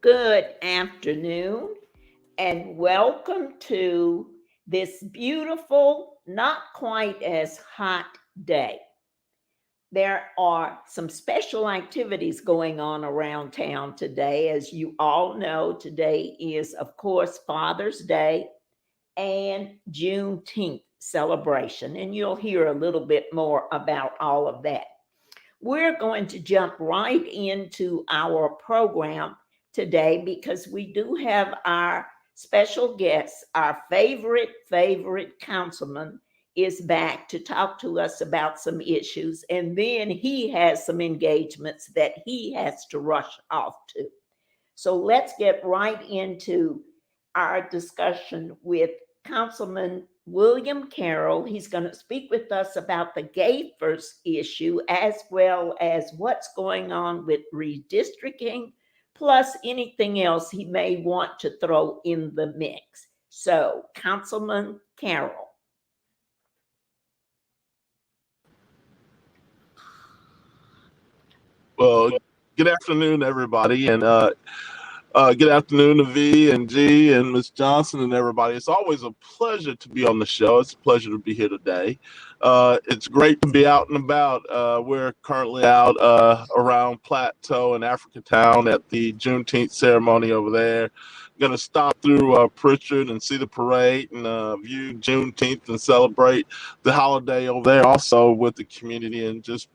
Good afternoon, and welcome to this beautiful, not quite as hot day. There are some special activities going on around town today. As you all know, today is, of course, Father's Day and Juneteenth celebration, and you'll hear a little bit more about all of that. We're going to jump right into our program today because we do have our special guest, our favorite councilman is back to talk to us about some issues, and then he has some engagements that he has to rush off to. So let's get right into our discussion with Councilman William Carroll. He's going to speak with us about the Gayfers issue, as well as what's going on with redistricting, plus anything else he may want to throw in the mix. So, Councilman Carroll. Well, good afternoon, everybody, and good afternoon to V and G and Miss Johnson and everybody. It's always a pleasure to be on the show. It's a pleasure to be here today. It's great to be out and about. We're currently out around Plateau and Africatown at the Juneteenth ceremony over there. Going to stop through Pritchard and see the parade and view Juneteenth and celebrate the holiday over there also with the community and just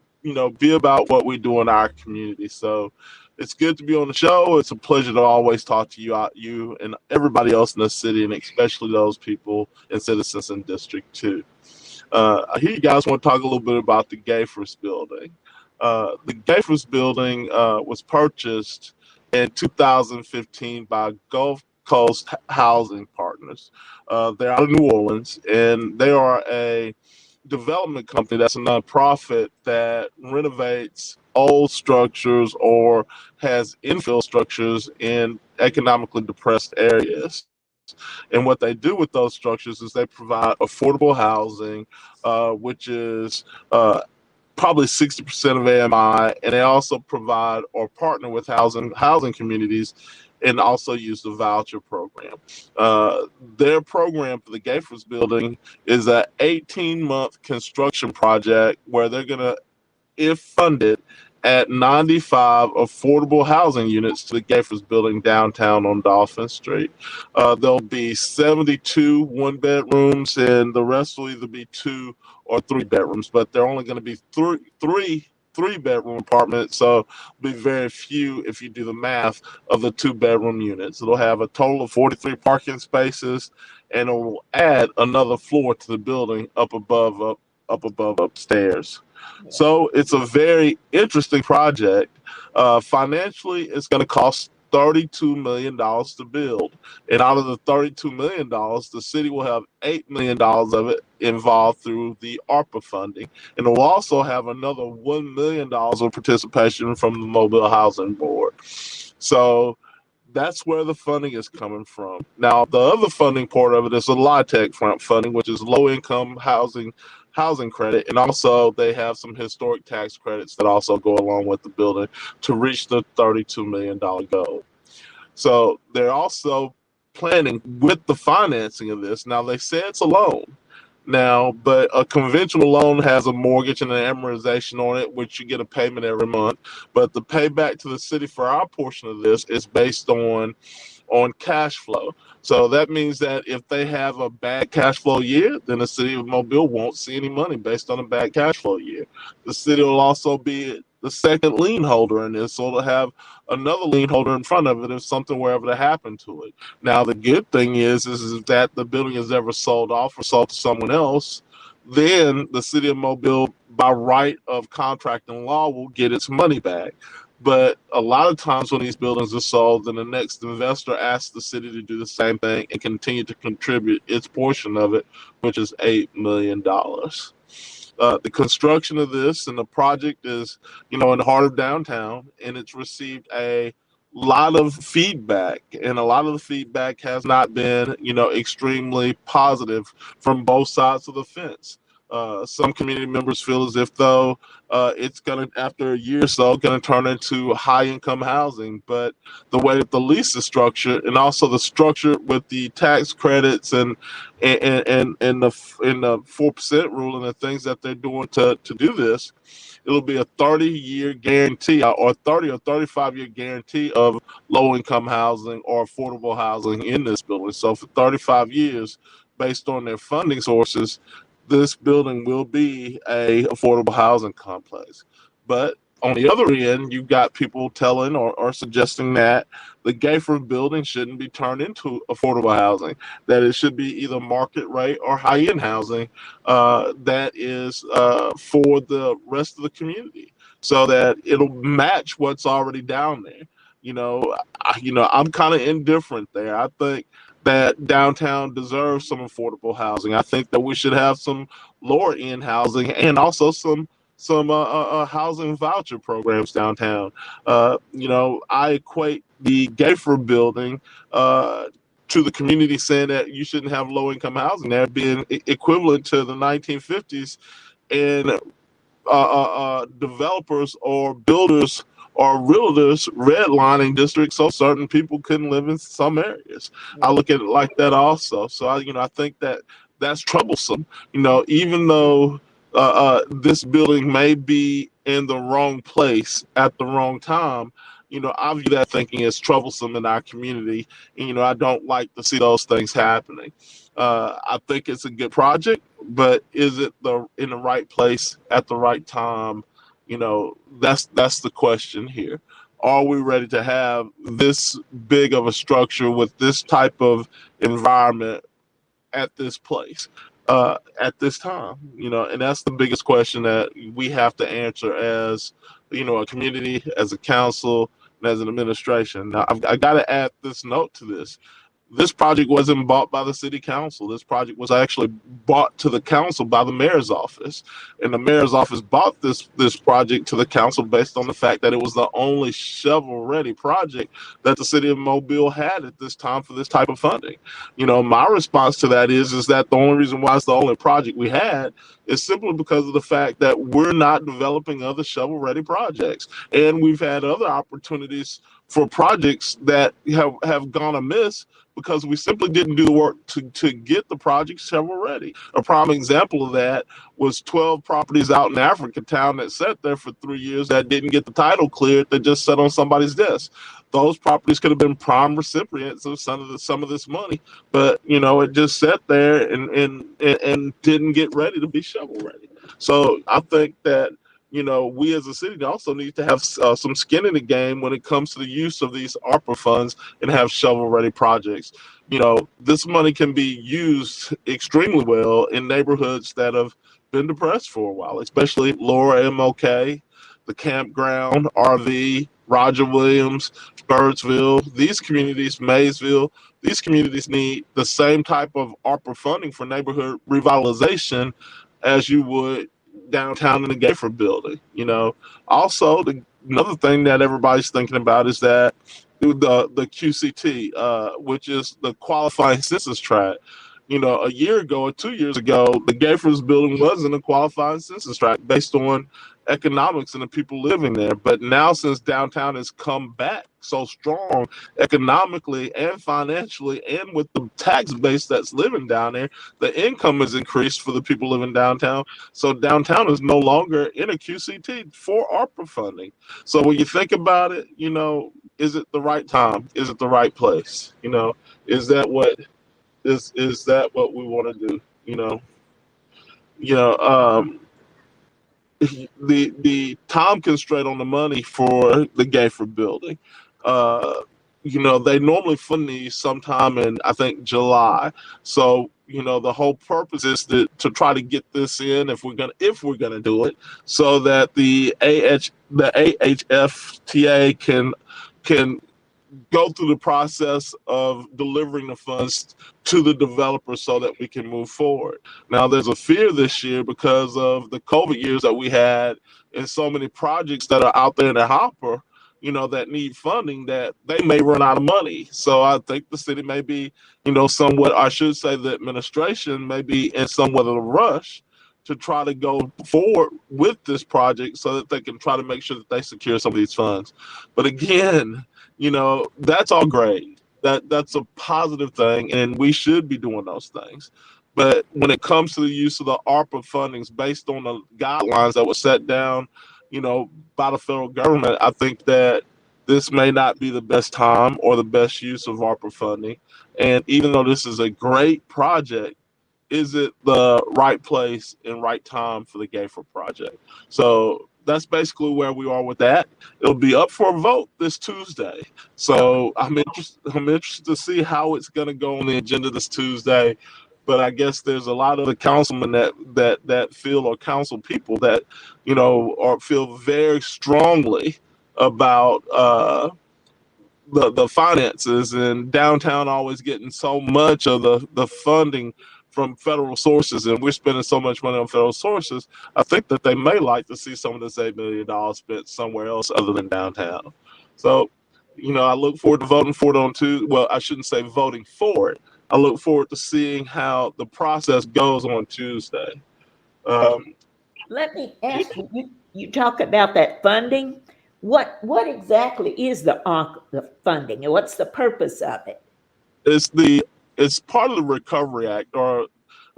be about what we do in our community. So it's good to be on the show. It's a pleasure to always talk to you and everybody else in the city, and especially those people and citizens in District 2. I hear you guys want to talk a little bit about the Gayfers building. The Gayfers building was purchased in 2015 by Gulf Coast Housing Partners. They're out of New Orleans, and they are a development company that's a nonprofit that renovates old structures or has infill structures in economically depressed areas. And what they do with those structures is they provide affordable housing, which is probably 60% of AMI, and they also provide or partner with housing communities and also use the voucher program. Their program for the Gayfers building is an 18-month construction project where they're going to, if funded, add 95 affordable housing units to the Gayfers building downtown on Dolphin Street. There'll be 72 one-bedrooms, and the rest will either be 2 or 3 bedrooms, but they're only going to be three-bedroom apartments, so it'll be very few if you do the math of the 2-bedroom units. It'll have a total of 43 parking spaces, and it will add another floor to the building up above upstairs. So it's a very interesting project. Financially, it's going to cost $32 million to build. And out of the $32 million, the city will have $8 million of it involved through the ARPA funding. And it will also have another $1 million of participation from the Mobile Housing Board. So that's where the funding is coming from. Now, the other funding part of it is a LIHTC funding, which is low-income housing credit, and also they have some historic tax credits that also go along with the building to reach the $32 million goal. So they're also planning with the financing of this. Now, they say it's a loan now, but a conventional loan has a mortgage and an amortization on it, which you get a payment every month. But the payback to the city for our portion of this is based on cash flow. So that means that if they have a bad cash flow year, then the city of Mobile won't see any money based on a bad cash flow year. The city will also be the second lien holder in this, so it'll have another lien holder in front of it if something were ever to happen to it. Now, the good thing is that the building is ever sold off or sold to someone else, then the city of Mobile, by right of contract and law, will get its money back. But a lot of times when these buildings are sold, then the next investor asks the city to do the same thing and continue to contribute its portion of it, which is $8 million. The construction of this and the project is, in the heart of downtown, and it's received a lot of feedback, and a lot of the feedback has not been, extremely positive from both sides of the fence. Some community members feel as if though it's gonna, after a year or so, gonna turn into high income housing. But the way that the lease is structured, and also the structure with the tax credits and the 4% rule and the things that they're doing to do this, it'll be a 30-year guarantee, or 30 or 35-year guarantee of low-income housing or affordable housing in this building. So for 35 years, based on their funding sources, this building will be a affordable housing complex. But on the other end, you've got people telling or suggesting that the Gayfers building shouldn't be turned into affordable housing, that it should be either market rate or high-end housing that is for the rest of the community, so that it'll match what's already down there. I'm kind of indifferent there. I think that downtown deserves some affordable housing. I think that we should have some lower end housing, and also some housing voucher programs downtown. I equate the Gayfers building to the community saying that you shouldn't have low income housing there, being equivalent to the 1950s, and developers or builders or realtors redlining districts so certain people couldn't live in some areas. I look at it like that also. So I think that that's troublesome. Even though this building may be in the wrong place at the wrong time, I view that thinking as troublesome in our community. And, I don't like to see those things happening. I think it's a good project, but is it in the right place at the right time? That's the question here. Are we ready to have this big of a structure with this type of environment at this place, at this time? And that's the biggest question that we have to answer as, a community, as a council, and as an administration. Now, I got to add this note to this. This project wasn't bought by the city council. This project was actually bought to the council by the mayor's office. And the mayor's office bought this project to the council based on the fact that it was the only shovel-ready project that the city of Mobile had at this time for this type of funding. My response to that is that the only reason why it's the only project we had is simply because of the fact that we're not developing other shovel-ready projects. And we've had other opportunities for projects that have gone amiss because we simply didn't do the work to get the project shovel ready. A prime example of that was 12 properties out in Africa town that sat there for 3 years that didn't get the title cleared, that just sat on somebody's desk. Those properties could have been prime recipients of some of this money, but it just sat there and didn't get ready to be shovel ready. So I think that we as a city also need to have some skin in the game when it comes to the use of these ARPA funds and have shovel-ready projects. This money can be used extremely well in neighborhoods that have been depressed for a while, especially Lower MLK, the Campground, RV, Roger Williams, Birdsville. These communities, Maysville, these communities need the same type of ARPA funding for neighborhood revitalization as you would downtown in the Gayfers building. Also, another thing that everybody's thinking about is that the QCT, which is the qualifying census tract. A year ago or 2 years ago, the Gayfers building wasn't a qualifying census tract based on economics and the people living there. But now, since downtown has come back so strong economically and financially, and with the tax base that's living down there, the income has increased for the people living downtown. So downtown is no longer in a QCT for ARPA funding. So when you think about it, is it the right time? Is it the right place? Is that what is that what we want to do? The time constraint on the money for the Gayfers building. They normally fund these sometime in, I think, July. So the whole purpose is to try to get this in if we're gonna do it, so that the the AHFTA can go through the process of delivering the funds to the developers so that we can move forward. Now, there's a fear this year because of the COVID years that we had and so many projects that are out there in the hopper, that need funding, that they may run out of money. So I think the city may be, somewhat, I should say the administration may be in somewhat of a rush to try to go forward with this project so that they can try to make sure that they secure some of these funds. But again, that's all great. That's a positive thing, and we should be doing those things. But when it comes to the use of the ARPA fundings based on the guidelines that were set down, by the federal government, I think that this may not be the best time or the best use of ARPA funding. And even though this is a great project, is it the right place and right time for the Gayfer project? So that's basically where we are with that. It'll be up for a vote this Tuesday. So I'm interested to see how it's going to go on the agenda this Tuesday. But I guess there's a lot of the councilmen that feel, or council people that, or feel very strongly about the finances, and downtown always getting so much of the funding from federal sources, and we're spending so much money on federal sources. I think that they may like to see some of this $8 million spent somewhere else other than downtown. So, I look forward to voting for it on Tuesday. Well, I shouldn't say voting for it. I look forward to seeing how the process goes on Tuesday. Let me ask you, you talk about that funding. What exactly is the funding, and what's the purpose of it? It's part of the Recovery Act, or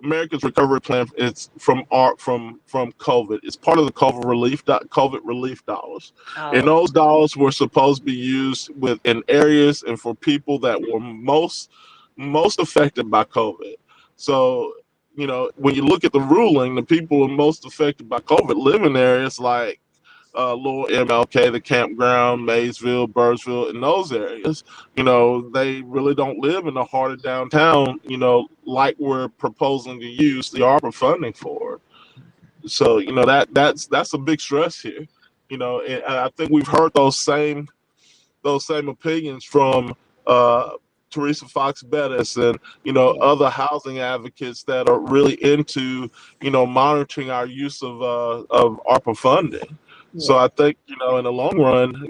America's Recovery Plan. It's from COVID. It's part of the COVID relief dollars. And those dollars were supposed to be used in areas and for people that were most affected by COVID. So, when you look at the ruling, the people who are most affected by COVID live in areas like Lower MLK, the Campground, Maysville, Burrsville, in those areas. They really don't live in the heart of downtown, like we're proposing to use the ARPA funding for. So, that's a big stress here. And I think we've heard those same opinions from Teresa Fox Bettis and other housing advocates that are really into monitoring our use of ARPA funding. Yeah. So I think in the long run,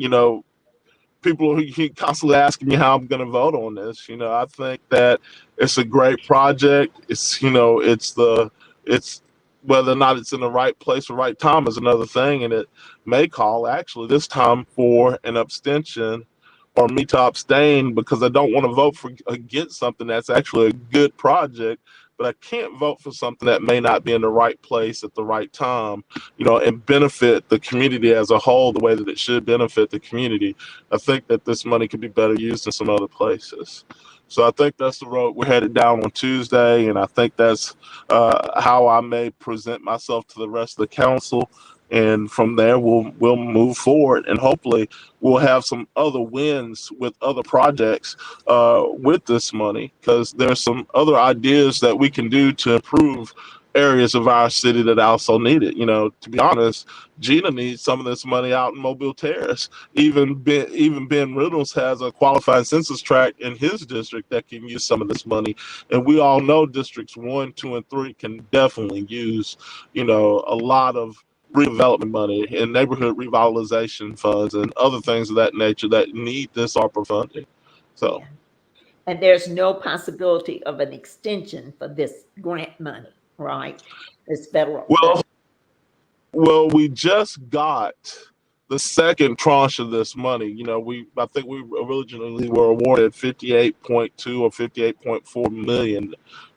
people who keep constantly asking me how I'm going to vote on this. I think that it's a great project. It's it's whether or not it's in the right place or right time is another thing, and it may call actually this time for an abstention or me to abstain, because I don't want to vote against something that's actually a good project, but I can't vote for something that may not be in the right place at the right time, and benefit the community as a whole the way that it should benefit the community. I think that this money could be better used in some other places. So I think that's the road we're headed down on Tuesday, and I think that's how I may present myself to the rest of the council. And from there, we'll move forward, and hopefully we'll have some other wins with other projects with this money, because there's some other ideas that we can do to improve areas of our city that also need it. To be honest, Gina needs some of this money out in Mobile Terrace. Even Ben Reynolds has a qualified census tract in his district that can use some of this money. And we all know districts 1, 2, and 3 can definitely use, a lot of redevelopment money and neighborhood revitalization funds and other things of that nature that need this ARPA funding. So, yeah. And there's no possibility of an extension for this grant money, right? This federal. Well, we just got the second tranche of this money. I think we originally were awarded 58.2 or 58.4 million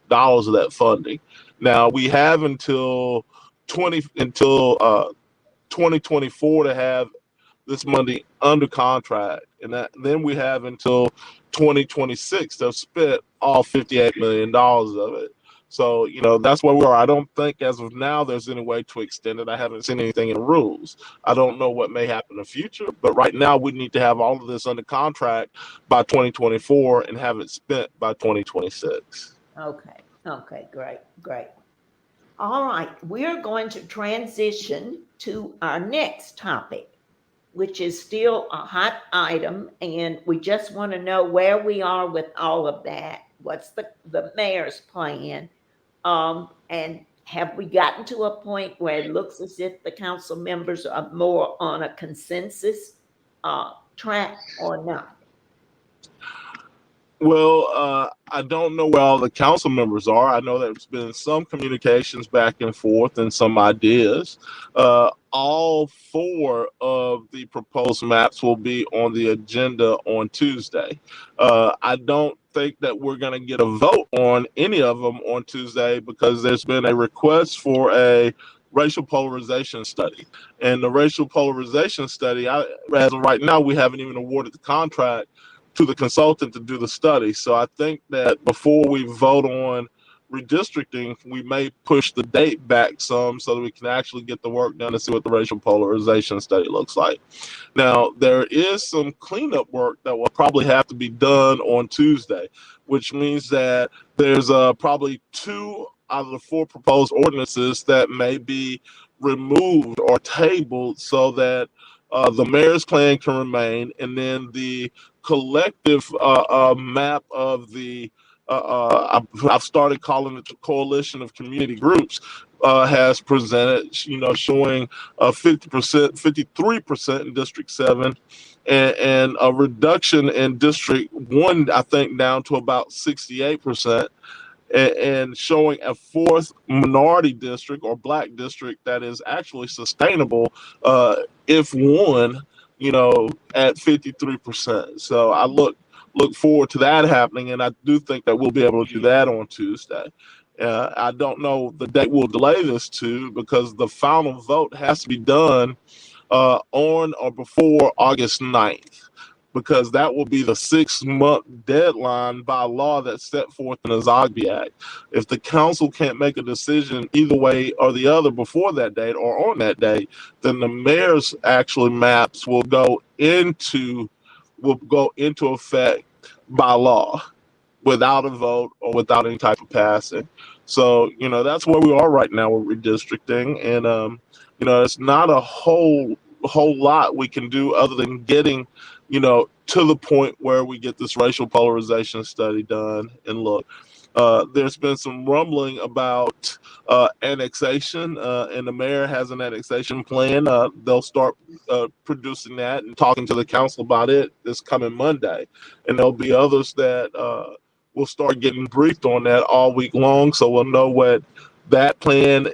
dollars of that funding. Now we have until 2024 to have this money under contract, and then we have until 2026 to spend all $58 million of it. So that's where we are. I don't think as of now there's any way to extend it. I haven't seen anything in the rules. I don't know what may happen in the future, but right now we need to have all of this under contract by 2024 and have it spent by 2026. Okay, great. All right, we're going to transition to our next topic. which is still a hot item, and we just want to know where we are with all of that. What's the mayor's plan? And have we gotten to a point where it looks as if the council members are more on a consensus track or not? Well, I don't know where all the council members are. I know there's been some communications back and forth and some ideas. All four of the proposed maps will be on the agenda on Tuesday. I don't think that we're going to get a vote on any of them on Tuesday because there's been a request for a racial polarization study. And the racial polarization study, as of right now, we haven't even awarded the contract to the consultant to do the study. So I think that before we vote on redistricting, we may push the date back some so that we can actually get the work done and see what the racial polarization study looks like. Now, there is some cleanup work that will probably have to be done on Tuesday, which means that there's probably 2 out of the 4 proposed ordinances that may be removed or tabled so that the mayor's plan can remain, and then the collective map of the I've started calling it the coalition of community groups has presented, showing 50%, 53% in District 7, and a reduction in District 1, I think, down to about 68%. And showing a 4th minority district or black district that is actually sustainable if won, at 53%. So I look forward to that happening, and I do think that we'll be able to do that on Tuesday. I don't know the date we'll delay this to because the final vote has to be done on or before August 9th. Because that will be the 6-month deadline by law that's set forth in the Zogby Act. If the council can't make a decision either way or the other before that date or on that date, then the mayor's actually maps will go into effect by law without a vote or without any type of passing. So, that's where we are right now with redistricting. And, it's not a whole lot we can do other than getting to the point where we get this racial polarization study done. And look, there's been some rumbling about annexation, and the mayor has an annexation plan. They'll start producing that and talking to the council about it this coming Monday. And there'll be others that will start getting briefed on that all week long. So we'll know what that plan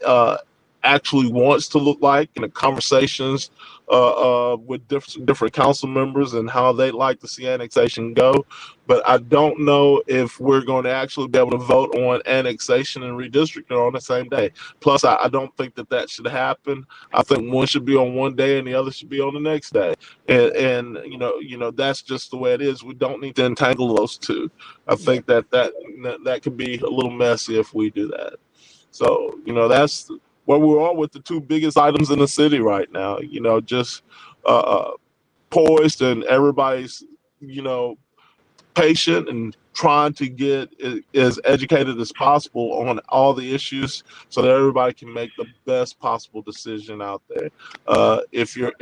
actually wants to look like in the conversations with different council members and how they'd like to see annexation go. But I don't know if we're going to actually be able to vote on annexation and redistricting on the same day. Plus, I don't think that should happen. I think one should be on one day and the other should be on the next day. And that's just the way it is. We don't need to entangle those two. I think that could be a little messy if we do that. So, that's where we're on with the 2 biggest items in the city right now, just poised, and everybody's, patient and trying to get as educated as possible on all the issues so that everybody can make the best possible decision out there. If you're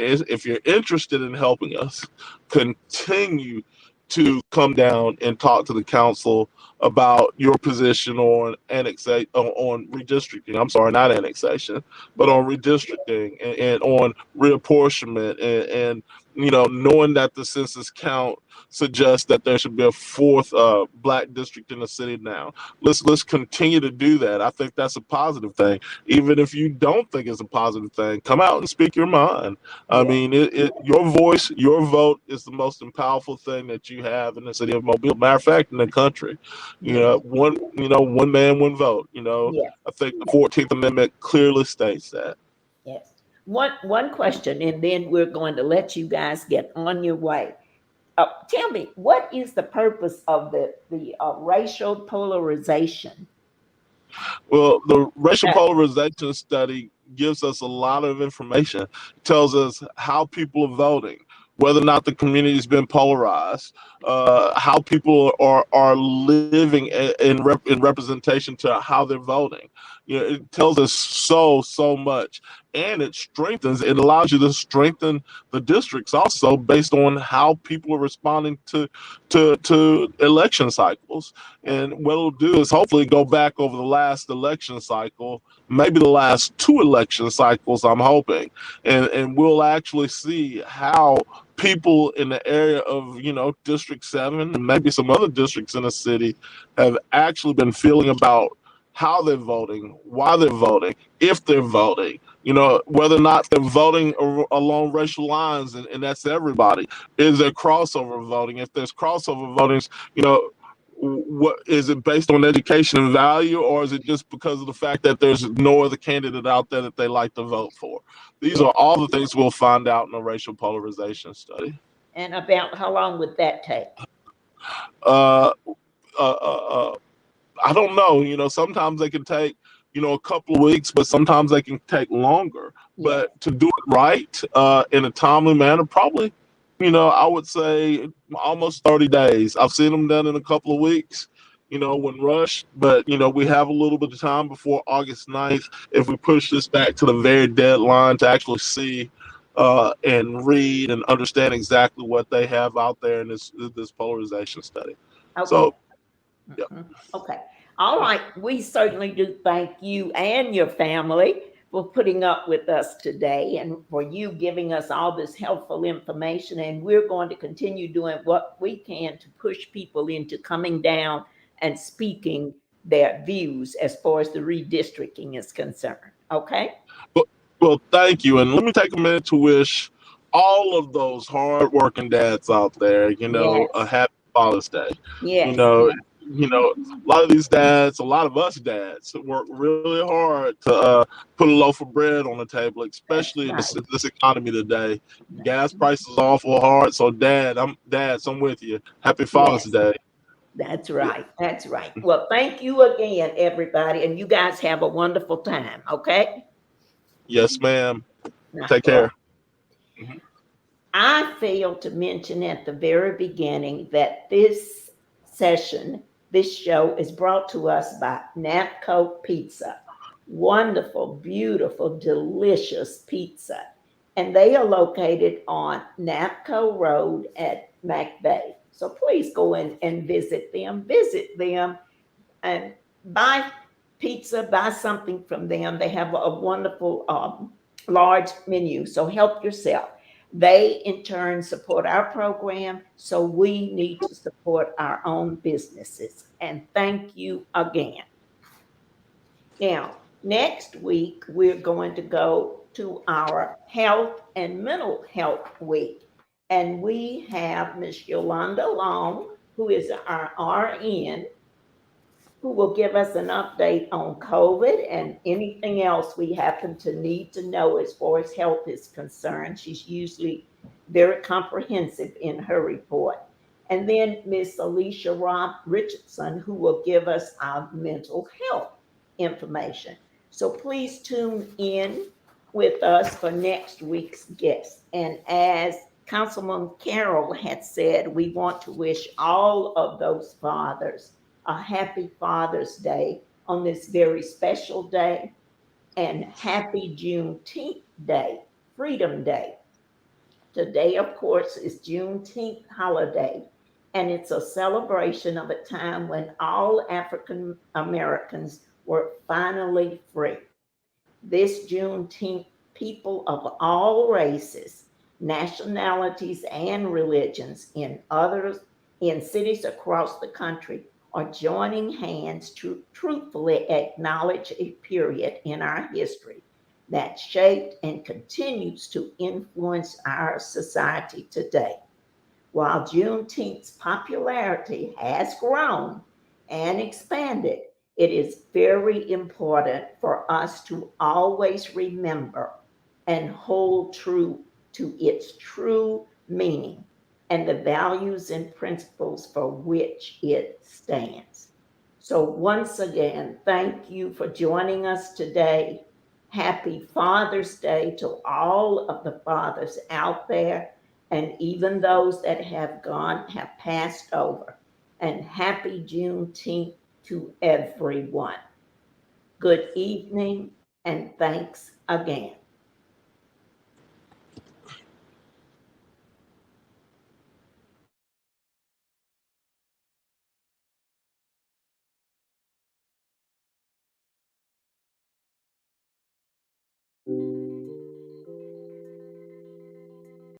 interested in helping us, continue to come down and talk to the council about your position on redistricting. I'm sorry, not annexation, but on redistricting and on reapportionment and knowing that the census count suggests that there should be a 4th black district in the city now. Let's continue to do that. I think that's a positive thing. Even if you don't think it's a positive thing, come out and speak your mind. I mean, your voice, your vote is the most powerful thing that you have in the city of Mobile. Matter of fact, in the country, one man, one vote. I think the 14th Amendment clearly states that. Yes. One question, and then we're going to let you guys get on your way. Tell me, what is the purpose of the racial polarization? Well, the racial polarization study gives us a lot of information. It tells us how people are voting, whether or not the community's been polarized, how people are living in representation to how they're voting. It tells us so much, and it strengthens. It allows you to strengthen the districts also based on how people are responding to election cycles. And what it'll do is hopefully go back over the last election cycle, maybe the last two election cycles, I'm hoping, and we'll actually see how people in the area of District 7 and maybe some other districts in the city have actually been feeling about how they're voting, why they're voting, if they're voting, whether or not they're voting along racial lines, and that's everybody. Is there crossover voting? If there's crossover voting, what is it based on education and value, or is it just because of the fact that there's no other candidate out there that they like to vote for? These are all the things we'll find out in a racial polarization study. And about how long would that take? Uh, I don't know. Sometimes they can take, a couple of weeks, but sometimes they can take longer. Yeah. But to do it right, in a timely manner, probably, I would say almost 30 days. I've seen them done in a couple of weeks, when rushed. But, we have a little bit of time before August 9th. If we push this back to the very deadline to actually see and read and understand exactly what they have out there in this polarization study. Okay. So, yeah. Okay. All right. We certainly do thank you and your family for putting up with us today and for you giving us all this helpful information. And we're going to continue doing what we can to push people into coming down and speaking their views as far as the redistricting is concerned. Okay? Well, thank you. And let me take a minute to wish all of those hardworking dads out there, Yes. a happy Father's Day. Yes. A lot of these dads, a lot of us dads work really hard to put a loaf of bread on the table, especially in this economy today. Gas prices are awful hard. So dads, I'm with you. Happy Father's Day. That's right. That's right. Well, thank you again, everybody. And you guys have a wonderful time. Okay? Yes, ma'am. Take care. I failed to mention at the very beginning that this session, this show is brought to us by Napco Pizza. Wonderful, beautiful, delicious pizza. And they are located on Napco Road at McVeigh. So please go in and visit them. Visit them and buy pizza, buy something from them. They have a wonderful large menu. So help yourself. They in turn support our program, so we need to support our own businesses. And thank you again. Now, next week, we're going to go to our health and mental health week. And we have Miss Yolanda Long, who is our RN, who will give us an update on COVID and anything else we happen to need to know as far as health is concerned. She's usually very comprehensive in her report. And then Miss Alicia Rob Richardson, who will give us our mental health information. So please tune in with us for next week's guest. And as Councilman Carroll had said, we want to wish all of those fathers a happy Father's Day on this very special day, and happy Juneteenth Day, Freedom Day. Today, of course, is Juneteenth holiday, and it's a celebration of a time when all African Americans were finally free. This Juneteenth, people of all races, nationalities, and religions in cities across the country are joining hands to truthfully acknowledge a period in our history that shaped and continues to influence our society today. While Juneteenth's popularity has grown and expanded, it is very important for us to always remember and hold true to its true meaning and the values and principles for which it stands. So, once again, thank you for joining us today. Happy Father's Day to all of the fathers out there. and even those that have passed over. And happy Juneteenth to everyone. Good evening, and thanks again.